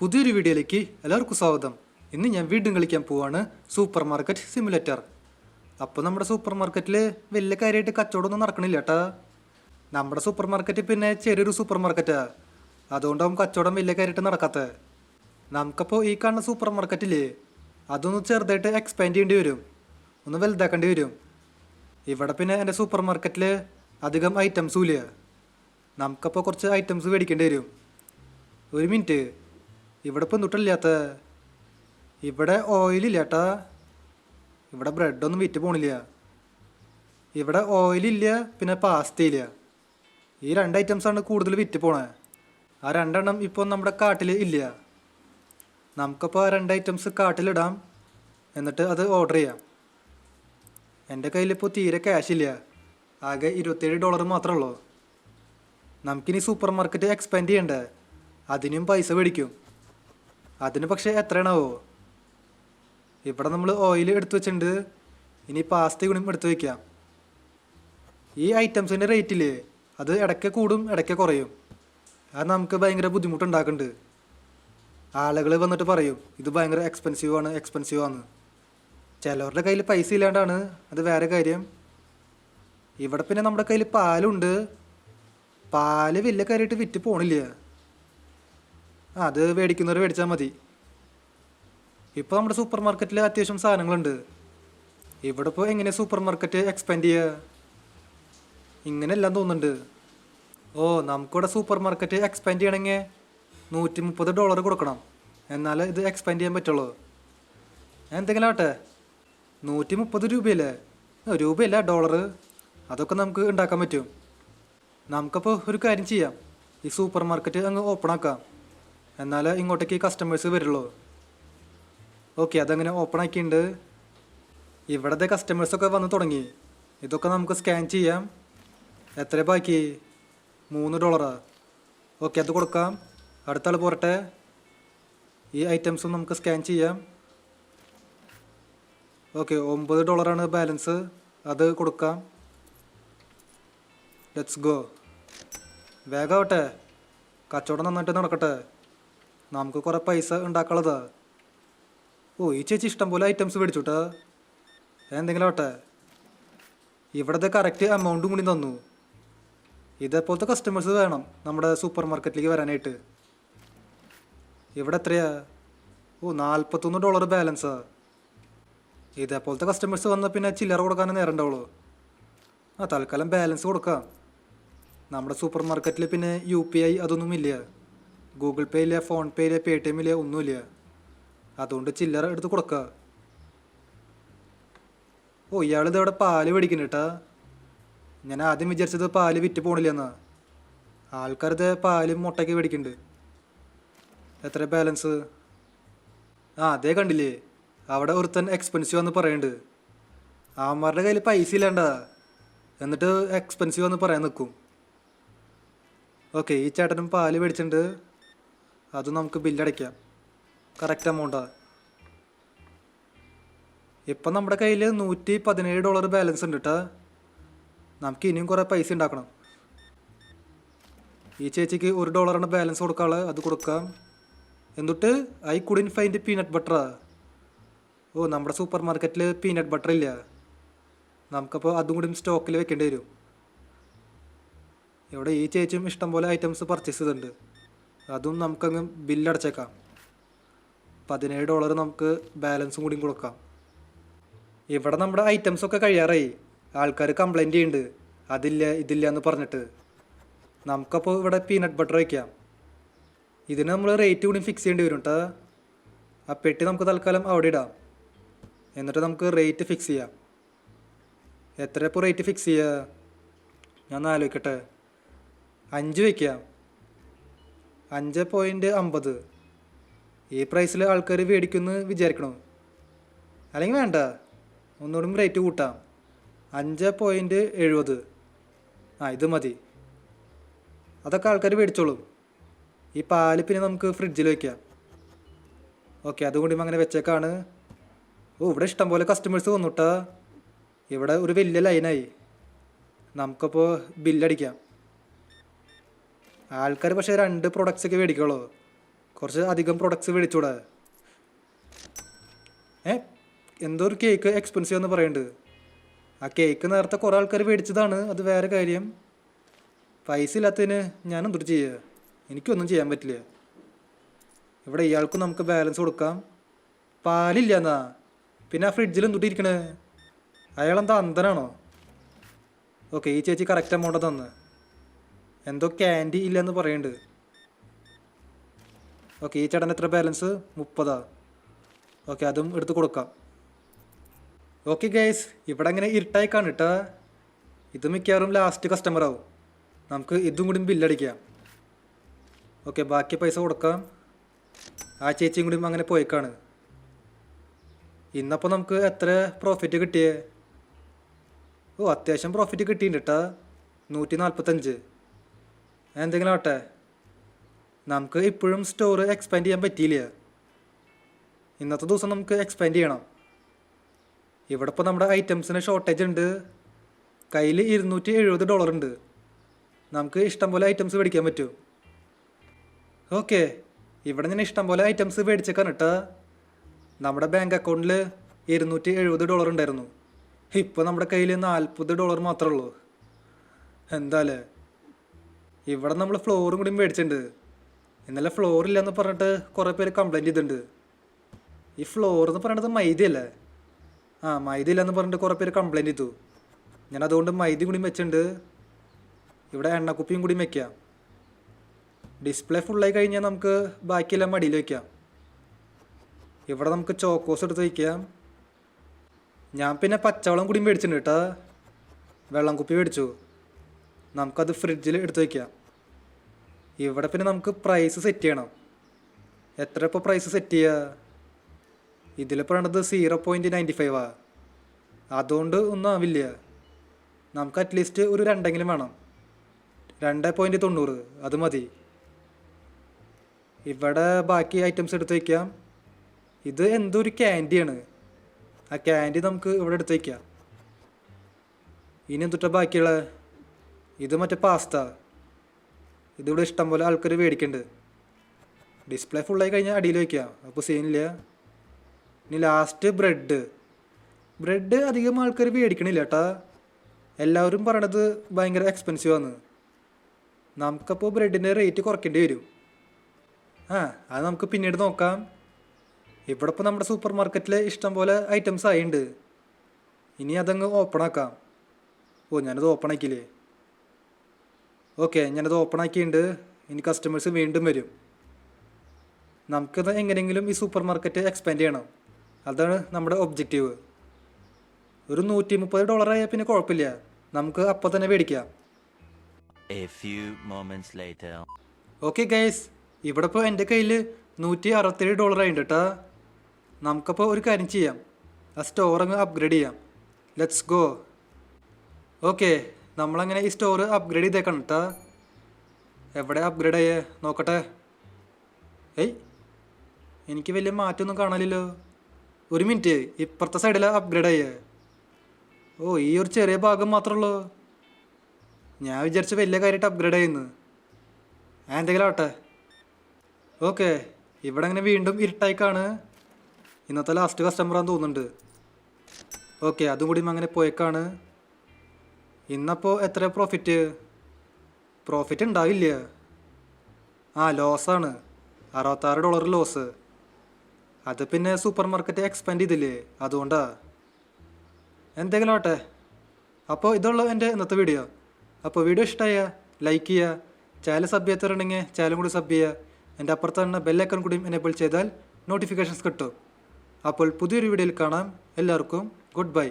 പുതിയൊരു വീഡിയോയിലേക്ക് എല്ലാവർക്കും സ്വാഗതം. ഇന്ന് ഞാൻ വീണ്ടും കളിക്കാൻ പോവാണ് സൂപ്പർ മാർക്കറ്റ് സിമുലേറ്റർ. അപ്പോൾ നമ്മുടെ സൂപ്പർ മാർക്കറ്റിൽ വലിയ കാര്യമായിട്ട് കച്ചവടമൊന്നും നടക്കണില്ല കേട്ടാ. നമ്മുടെ സൂപ്പർ മാർക്കറ്റ് പിന്നെ ചെറിയൊരു സൂപ്പർ മാർക്കറ്റാണ്, അതുകൊണ്ടാവും കച്ചവടം വലിയ കാര്യമായിട്ട് നടക്കാത്തത്. നമുക്കപ്പോൾ ഈ കാണുന്ന സൂപ്പർ മാർക്കറ്റില്ലേ, അതൊന്ന് ചെറുതായിട്ട് എക്സ്പാൻഡ് ചെയ്യേണ്ടി വരും, ഒന്ന് വലുതാക്കേണ്ടി വരും. ഇവിടെ പിന്നെ എൻ്റെ സൂപ്പർ മാർക്കറ്റിൽ അധികം ഐറ്റംസും ഇല്ല. നമുക്കപ്പോൾ കുറച്ച് ഐറ്റംസ് മേടിക്കേണ്ടി വരും. ഒരു മിനിറ്റ്, ഇവിടെ ഇപ്പം എന്തുട്ടില്ലാത്ത, ഇവിടെ ഓയിലില്ല ഏട്ടാ. ഇവിടെ ബ്രെഡൊന്നും വിറ്റ് പോണില്ല. ഇവിടെ ഓയിലില്ല, പിന്നെ പാസ്തയില്ല. ഈ രണ്ട് ഐറ്റംസാണ് കൂടുതൽ വിറ്റ് പോണേ. ആ രണ്ടെണ്ണം ഇപ്പോൾ നമ്മുടെ കാട്ടിൽ ഇല്ല. നമുക്കപ്പോൾ ആ രണ്ട് ഐറ്റംസ് കാട്ടിലിടാം, എന്നിട്ട് അത് ഓർഡർ ചെയ്യാം. എൻ്റെ കയ്യിലിപ്പോൾ തീരെ ക്യാഷ് ഇല്ല, ആകെ $27 മാത്രമേ ഉള്ളൂ. നമുക്കിനി സൂപ്പർ മാർക്കറ്റ് എക്സ്പാൻഡ് ചെയ്യണ്ടേ, അതിനും പൈസ മേടിക്കും. അതിന് പക്ഷേ എത്രയാണാവോ? ഇവിടെ നമ്മൾ ഓയിൽ എടുത്തു വെച്ചിട്ടുണ്ട്, ഇനി പാസ്ത കൂടി എടുത്തു വയ്ക്കാം. ഈ ഐറ്റംസിൻ്റെ റേറ്റില്ലേ, അത് ഇടയ്ക്ക് കൂടും ഇടയ്ക്ക് കുറയും. അത് നമുക്ക് ഭയങ്കര ബുദ്ധിമുട്ടുണ്ടാക്കുന്നുണ്ട്. ആളുകൾ വന്നിട്ട് പറയും ഇത് ഭയങ്കര എക്സ്പെൻസീവ് ആണ്. ചിലവരുടെ കയ്യിൽ പൈസ ഇല്ലാണ്ടാണ്, അത് വേറെ കാര്യം. ഇവിടെ പിന്നെ നമ്മുടെ കയ്യിൽ പാലുണ്ട്. പാല് വലിയ കാര്യമായിട്ട് വിറ്റ് പോണില്ല, അത് മേടിക്കുന്നവർ മേടിച്ചാൽ മതി. ഇപ്പോൾ നമ്മുടെ സൂപ്പർ മാർക്കറ്റിൽ അത്യാവശ്യം സാധനങ്ങളുണ്ട്. ഇവിടെ ഇപ്പോൾ എങ്ങനെ സൂപ്പർ മാർക്കറ്റ് എക്സ്പാൻഡ് ചെയ്യുക? ഇങ്ങനെയെല്ലാം തോന്നുന്നുണ്ട്. ഓ, നമുക്കിവിടെ സൂപ്പർ മാർക്കറ്റ് എക്സ്പാൻഡ് ചെയ്യണമെങ്കിൽ $130 കൊടുക്കണം, എന്നാലേ ഇത് എക്സ്പാൻഡ് ചെയ്യാൻ പറ്റുള്ളൂ. എന്തെങ്കിലും ആട്ടെ, 130 രൂപയല്ലേ? രൂപയല്ല, ഡോളർ. അതൊക്കെ നമുക്ക് ഉണ്ടാക്കാൻ പറ്റും. നമുക്കപ്പോൾ ഒരു കാര്യം ചെയ്യാം, ഈ സൂപ്പർ മാർക്കറ്റ് അങ്ങ് ഓപ്പൺ ആക്കാം, എന്നാലേ ഇങ്ങോട്ടേക്ക് കസ്റ്റമേഴ്സ് വരുള്ളൂ. ഓക്കെ, അതങ്ങനെ ഓപ്പൺ ആക്കിയിട്ടുണ്ട്. ഇവിടുത്തെ കസ്റ്റമേഴ്സൊക്കെ വന്ന് തുടങ്ങി. ഇതൊക്കെ നമുക്ക് സ്കാൻ ചെയ്യാം. എത്ര ബാക്കി? $3. ഓക്കെ, അത് കൊടുക്കാം. അടുത്ത ആൾ പോരട്ടെ. ഈ ഐറ്റംസും നമുക്ക് സ്കാൻ ചെയ്യാം. ഓക്കെ, $9 ബാലൻസ്, അത് കൊടുക്കാം. Let's go. വേഗമാവട്ടെ, കച്ചവടം നന്നായിട്ട് നടക്കട്ടെ, നമുക്ക് കുറേ പൈസ ഉണ്ടാക്കാനുള്ളതാ. ഓ, ഈ ചേച്ചി ഇഷ്ടം പോലെ ഐറ്റംസ് മേടിച്ചുട്ടാ. എന്തെങ്കിലും ആവട്ടെ. ഇവിടുത്തെ കറക്റ്റ് എമൗണ്ടും കൂടി തന്നു. ഇതേപോലത്തെ കസ്റ്റമേഴ്സ് വേണം നമ്മുടെ സൂപ്പർ മാർക്കറ്റിലേക്ക് വരാനായിട്ട്. ഇവിടെ എത്രയാ? ഓ, $41 ബാലൻസാ. ഇതേപോലത്തെ കസ്റ്റമേഴ്സ് വന്നാൽ പിന്നെ ചില്ലറ കൊടുക്കാനേ നേരം ഉണ്ടാവുള്ളൂ. തൽക്കാലം ബാലൻസ് കൊടുക്കാം. നമ്മുടെ സൂപ്പർ മാർക്കറ്റിൽ പിന്നെ UPI അതൊന്നും ഇല്ല, ഗൂഗിൾ പേ ഇല്ല, ഫോൺ പേ ഇല്ല, Paytm ഇല്ല, ഒന്നുമില്ല. അതുകൊണ്ട് ചില്ലറ എടുത്ത് കൊടുക്കുക. ഓ, ഇയാളിതവിടെ പാല് മേടിക്കുന്നു കേട്ടാ. ഞാൻ ആദ്യം വിചാരിച്ചത് പാല് വിറ്റ് പോണില്ലെന്നാ. ആൾക്കാരത് പാലും മുട്ടയ്ക്ക് മേടിക്കുന്നുണ്ട്. എത്ര ബാലൻസ്? അതേ കണ്ടില്ലേ, അവിടെ ഒരുത്തൻ എക്സ്പെൻസീവ് എന്ന് പറയുന്നുണ്ട്. അവന്മാരുടെ കയ്യിൽ പൈസ ഇല്ലാണ്ടാ, എന്നിട്ട് എക്സ്പെൻസീവ് എന്ന് പറയാൻ നിൽക്കും. ഓക്കെ, ഈ ചേട്ടനും പാല് മേടിച്ചിട്ടുണ്ട്, അത് നമുക്ക് ബില്ലടയ്ക്കാം. കറക്റ്റ് എമൗണ്ടാണ്. ഇപ്പം നമ്മുടെ കയ്യിൽ $117 ബാലൻസ് ഉണ്ട് കേട്ടോ. നമുക്ക് ഇനിയും കുറേ പൈസ ഉണ്ടാക്കണം. ഈ ചേച്ചിക്ക് $1 ബാലൻസ് കൊടുക്കാനുള്ളത്, അത് കൊടുക്കാം. എന്നിട്ട് ഐ കുഡിൻ ഫൈൻഡ് പീനട്ട് ബട്ടറാ. ഓ, നമ്മുടെ സൂപ്പർ മാർക്കറ്റിൽ പീനട്ട് ബട്ടർ ഇല്ല. നമുക്കപ്പോൾ അതും കൂടി സ്റ്റോക്കിൽ വെക്കേണ്ടി വരും. ഇവിടെ ഈ ചേച്ചിയും ഇഷ്ടംപോലെ ഐറ്റംസ് പർച്ചേസ് ചെയ്തിട്ടുണ്ട്, അതും നമുക്കങ്ങ് ബില്ലടച്ചേക്കാം. $17 നമുക്ക് ബാലൻസും കൂടി കൊടുക്കാം. ഇവിടെ നമ്മുടെ ഐറ്റംസൊക്കെ കഴിയാറായി. ആൾക്കാർ കംപ്ലൈൻറ്റ് ചെയ്യുന്നുണ്ട്, അതില്ല ഇതില്ല എന്ന് പറഞ്ഞിട്ട്. നമുക്കപ്പോൾ ഇവിടെ പീനട്ട് ബട്ടർ വയ്ക്കാം. ഇതിന് നമ്മൾ റേറ്റ് കൂടി ഫിക്സ് ചെയ്യേണ്ടി വരും കേട്ടോ. ആ പെട്ടി നമുക്ക് തൽക്കാലം അവിടെ ഇടാം, എന്നിട്ട് നമുക്ക് റേറ്റ് ഫിക്സ് ചെയ്യാം. എത്ര ഇപ്പോൾ റേറ്റ് ഫിക്സ് ചെയ്യുക? ഞാൻ ആലോചിക്കട്ടെ. 5 വയ്ക്കാം. 5.50. ഈ പ്രൈസിൽ ആൾക്കാർ മേടിക്കുമെന്ന് വിചാരിക്കണം. അല്ലെങ്കിൽ വേണ്ട, ഒന്നുകൂടി റേറ്റ് കൂട്ടാം. 5.70. ഇത് മതി. അതൊക്കെ ആൾക്കാർ മേടിച്ചോളും. ഈ പാല് പിന്നെ നമുക്ക് ഫ്രിഡ്ജിൽ വയ്ക്കാം. ഓക്കെ, അതുകൊണ്ടും അങ്ങനെ വെച്ചേക്കാണ്. ഓ, ഇവിടെ ഇഷ്ടംപോലെ കസ്റ്റമേഴ്സ് വന്നുട്ടാ. ഇവിടെ ഒരു വലിയ ലൈനായി. നമുക്കപ്പോൾ ബില്ലടിക്കാം. ആൾക്കാർ പക്ഷേ 2 പ്രൊഡക്ട്സൊക്കെ മേടിക്കുള്ളൂ. കുറച്ച് അധികം പ്രൊഡക്ട്സ് മേടിച്ചൂടെ? എന്തോ ഒരു കേക്ക് എക്സ്പെൻസീവ് എന്ന് പറയുന്നുണ്ട്. ആ കേക്ക് നേരത്തെ കുറേ ആൾക്കാർ മേടിച്ചതാണ്, അത് വേറെ കാര്യം. പൈസ ഇല്ലാത്തതിന് ഞാൻ എന്തൊരു ചെയ്യുക? എനിക്കൊന്നും ചെയ്യാൻ പറ്റില്ല. ഇവിടെ ഇയാൾക്കും നമുക്ക് ബാലൻസ് കൊടുക്കാം. പാലില്ല എന്നാ പിന്നെ ആ ഫ്രിഡ്ജിൽ എന്തുട്ടി ഇരിക്കണേ? അയാളെന്താ അന്ധനാണോ? ഓക്കെ, ഈ ചേച്ചി കറക്റ്റ് എമൗണ്ട് തന്ന്. എന്തോ ക്യാൻഡി ഇല്ലയെന്ന് പറയുന്നുണ്ട്. ഓക്കെ, ഈ ചേട്ടൻ എത്ര ബാലൻസ്? 30. ഓക്കെ, അതും എടുത്ത് കൊടുക്കാം. ഓക്കെ ഗൈസ്, ഇവിടെ അങ്ങനെ ഇരുട്ടായി കാണിട്ടാ. ഇത് മിക്കവാറും ലാസ്റ്റ് കസ്റ്റമർ ആവും. നമുക്ക് ഇതും കൂടി ബില്ലടിക്കാം. ഓക്കെ, ബാക്കി പൈസ കൊടുക്കാം. ആ ചേച്ചിയും കൂടി അങ്ങനെ പോയേക്കാണ്. ഇന്നപ്പോൾ നമുക്ക് എത്ര പ്രോഫിറ്റ് കിട്ടിയേ? അത്യാവശ്യം പ്രോഫിറ്റ് കിട്ടിയിട്ടുണ്ട് കേട്ടാ. 145. എന്തെങ്കിലും ആട്ടെ, നമുക്ക് ഇപ്പോഴും സ്റ്റോർ എക്സ്പാൻഡ് ചെയ്യാൻ പറ്റിയില്ല. ഇന്നത്തെ ദിവസം നമുക്ക് എക്സ്പാൻഡ് ചെയ്യണം. ഇവിടെ ഇപ്പോൾ നമ്മുടെ ഐറ്റംസിന് ഷോർട്ടേജ് ഉണ്ട്. കയ്യിൽ $270 ഉണ്ട്. നമുക്ക് ഇഷ്ടംപോലെ ഐറ്റംസ് മേടിക്കാൻ പറ്റും. ഓക്കെ, ഇവിടെ ഞാൻ ഇഷ്ടംപോലെ ഐറ്റംസ് മേടിച്ചേക്കാൻ കേട്ടാ. നമ്മുടെ ബാങ്ക് അക്കൗണ്ടിൽ $270 ഉണ്ടായിരുന്നു. ഇപ്പോൾ നമ്മുടെ കയ്യിൽ $40 മാത്രമേ ഉള്ളൂ. എന്താല്ലേ, ഇവിടെ നമ്മൾ ഫ്ലോറും കൂടി മേടിച്ചിട്ടുണ്ട്. ഇന്നലെ ഫ്ലോർ ഇല്ലയെന്ന് പറഞ്ഞിട്ട് കുറേ പേര് കംപ്ലൈൻറ്റ് ചെയ്തിട്ടുണ്ട്. ഈ ഫ്ലോർ എന്ന് പറയണത് മൈദയല്ലേ? മൈദ ഇല്ലയെന്ന് പറഞ്ഞിട്ട് കുറേ പേര് കംപ്ലൈൻറ്റ് ചെയ്തു. ഞാൻ അതുകൊണ്ട് മൈദ കൂടി വെച്ചിട്ടുണ്ട്. ഇവിടെ എണ്ണക്കുപ്പിയും കൂടി വയ്ക്കാം. ഡിസ്പ്ലേ ഫുള്ളായി കഴിഞ്ഞാൽ നമുക്ക് ബാക്കിയെല്ലാം മടിയിൽ വയ്ക്കാം. ഇവിടെ നമുക്ക് ചോക്കോസ് എടുത്ത് വയ്ക്കാം. ഞാൻ പിന്നെ പച്ചവെള്ളം കൂടി മേടിച്ചിട്ടുണ്ട് കേട്ടോ. വെള്ളം കുപ്പി മേടിച്ചു. നമുക്കത് ഫ്രിഡ്ജിൽ എടുത്ത് വയ്ക്കാം. ഇവിടെ പിന്നെ നമുക്ക് പ്രൈസ് സെറ്റ് ചെയ്യണം. എത്ര ഇപ്പോൾ പ്രൈസ് സെറ്റ് ചെയ്യുക? ഇതിലിപ്പോൾ വേണ്ടത് 0.95. അതുകൊണ്ട് ഒന്നും ആവില്ല. നമുക്ക് അറ്റ്ലീസ്റ്റ് ഒരു 2 വേണം. 2.90 അത് മതി. ഇവിടെ ബാക്കി ഐറ്റംസ് എടുത്ത് വയ്ക്കാം. ഇത് എന്തോ ഒരു ക്യാൻഡിയാണ്. ആ ക്യാൻഡി നമുക്ക് ഇവിടെ എടുത്ത് വയ്ക്കാം. ഇനി എന്തുട്ടാ ബാക്കിയുള്ള? ഇത് മറ്റേ പാസ്ത. ഇതിവിടെ ഇഷ്ടംപോലെ ആൾക്കാർ മേടിക്കുന്നുണ്ട്. ഡിസ്പ്ലേ ഫുള്ളായി കഴിഞ്ഞാൽ അടിയിൽ വയ്ക്കാം, അപ്പോൾ സീനില്ല. ഇനി ലാസ്റ്റ് ബ്രെഡ് അധികം ആൾക്കാർ മേടിക്കണില്ല കേട്ടാ. എല്ലാവരും പറയണത് ഭയങ്കര എക്സ്പെൻസീവ് ആണ്. നമുക്കപ്പോൾ ബ്രെഡിൻ്റെ റേറ്റ് കുറയ്ക്കേണ്ടി വരും. അത് നമുക്ക് പിന്നീട് നോക്കാം. ഇവിടെ ഇപ്പോൾ നമ്മുടെ സൂപ്പർ മാർക്കറ്റിൽ ഇഷ്ടംപോലെ ഐറ്റംസ് ആയിട്ടുണ്ട്. ഇനി അതങ്ങ് ഓപ്പൺ ആക്കാം. ഞാനത് ഓപ്പൺ ആക്കിയില്ലേ? ഓക്കെ, ഞാനത് ഓപ്പൺ ആക്കിയിട്ടുണ്ട്. ഇനി കസ്റ്റമേഴ്സ് വീണ്ടും വരും. നമുക്കത് എങ്ങനെയെങ്കിലും ഈ സൂപ്പർ മാർക്കറ്റ് എക്സ്പാൻഡ് ചെയ്യണം. അതാണ് നമ്മുടെ ഒബ്ജക്റ്റീവ്. ഒരു $130 ആയാൽ പിന്നെ കുഴപ്പമില്ല, നമുക്ക് അപ്പോൾ തന്നെ മേടിക്കാം. ഓക്കെ ഗൈസ്, ഇവിടെ ഇപ്പോൾ എൻ്റെ കയ്യിൽ $167 ആയിട്ടുണ്ട് കേട്ടോ. നമുക്കപ്പോൾ ഒരു കാര്യം ചെയ്യാം, ആ സ്റ്റോർ അങ്ങ് അപ്ഗ്രേഡ് ചെയ്യാം. Let's go. ഓക്കെ, നമ്മളങ്ങനെ ഈ സ്റ്റോർ അപ്ഗ്രേഡ് ചെയ്തേക്കണം കേട്ടോ. എവിടെ അപ്ഗ്രേഡ് ആയേ നോക്കട്ടെ. എനിക്ക് വലിയ മാറ്റമൊന്നും കാണാനില്ലല്ലോ. ഒരു മിനിറ്റ്, ഇപ്പുറത്തെ സൈഡിലാണ് അപ്ഗ്രേഡ് ആയേ. ഈ ഒരു ചെറിയ ഭാഗം മാത്രമേ ഉള്ളൂ. ഞാൻ വിചാരിച്ച വലിയ കാര്യമായിട്ട് അപ്ഗ്രേഡ് ചെയ്യുന്നു. എന്തെങ്കിലും ആവട്ടെ. ഓക്കെ, ഇവിടെ അങ്ങനെ വീണ്ടും ഇരുട്ടായിക്കാണ്. ഇന്നത്തെ ലാസ്റ്റ് കസ്റ്റമറാന്ന് തോന്നുന്നുണ്ട്. ഓക്കെ, അതും കൂടി അങ്ങനെ പോയേക്കാണ്. ഇന്നപ്പോൾ എത്ര പ്രോഫിറ്റ് ഉണ്ടാവില്ല. ലോസാണ്. $66 ലോസ്. അത് പിന്നെ സൂപ്പർ മാർക്കറ്റ് എക്സ്പാൻഡ് ചെയ്തില്ലേ, അതുകൊണ്ടാ. എന്തെങ്കിലും ആട്ടെ. അപ്പോൾ ഇതുള്ള എൻ്റെ ഇന്നത്തെ വീഡിയോ. അപ്പോൾ വീഡിയോ ഇഷ്ടമായ ലൈക്ക് ചെയ്യുക. ചാനൽ സബ് ചെയ്യാത്തവരുണ്ടെങ്കിൽ ചാനലും കൂടി സബ് ചെയ്യുക. എൻ്റെ അപ്പുറത്ത് തന്നെ ബെല്ലൈക്കൺ കൂടി എനേബിൾ ചെയ്താൽ നോട്ടിഫിക്കേഷൻസ് കിട്ടും. അപ്പോൾ പുതിയൊരു വീഡിയോയിൽ കാണാം. എല്ലാവർക്കും ഗുഡ് ബൈ.